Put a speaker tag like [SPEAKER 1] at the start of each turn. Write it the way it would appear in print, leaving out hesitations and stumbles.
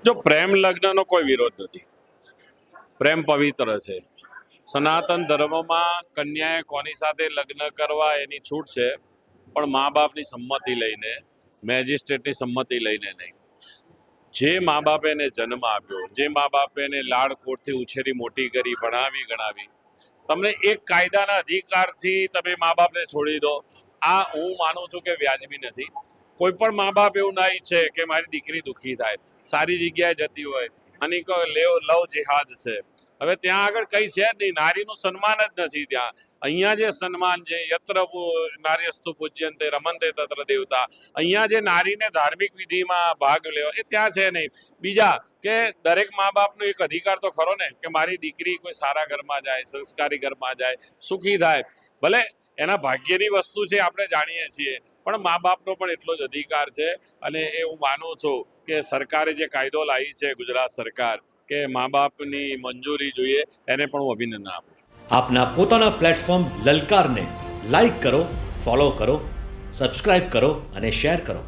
[SPEAKER 1] જો પ્રેમ લગ્નનો કોઈ વિરોધ નથી. પ્રેમ પવિત્ર છે. સનાતન ધર્મમાં કન્યાએ કોની સાથે લગ્ન કરવા એની છૂટ છે, પણ મા બાપની સંમતિ લઈને, મેજિસ્ટ્રેટની સંમતિ લઈને નહીં. જે મા બાપે એને જન્મ આપ્યો, જે મા બાપે એને લાડકોટથી ઉછેરી મોટી કરી, ભણાવી ગણાવી, તમને એક કાયદાના અધિકારથી તમે મા બાપને છોડી દો, આ હું માનું છું કે વ્યાજબી નથી. કોઈ પણ મા બાપ એવું ના ઈચ્છે કે મારી દીકરી દુઃખી થાય, સારી જગ્યાએ જતી હોય. આની લવ જેહાદ છે. હવે ત્યાં આગળ કઈ છે જ નહીં, નારીનું સન્માન જ નથી ત્યાં. અહીંયા જે સન્માન છે, યત્ર નાર્યસ્તુ પૂજ્યંતે રમંતે તત્ર દેવતા, અહીંયા જે નારીને ધાર્મિક વિધિમાં ભાગ લેવો એ ત્યાં છે નહીં. બીજા કે દરેક મા બાપનો એક અધિકાર તો ખરો ને કે મારી દીકરી કોઈ સારા ઘરમાં જાય, સંસ્કારી ઘરમાં જાય, સુખી થાય. ભલે એના ભાગ્યની વસ્તુ છે, આપણે જાણીએ છીએ, પણ મા બાપનો પણ એટલો જ અધિકાર છે. અને એ હું માનું છું કે સરકારે જે કાયદો લાવી છે, ગુજરાત સરકાર, કે મા બાપની મંજૂરી જોઈએ, એને પણ હું અભિનંદન આપું છું.
[SPEAKER 2] આપના પોતાના પ્લેટફોર્મ લલકારને લાઈક કરો, ફોલો કરો, સબસ્ક્રાઇબ કરો અને શેર કરો.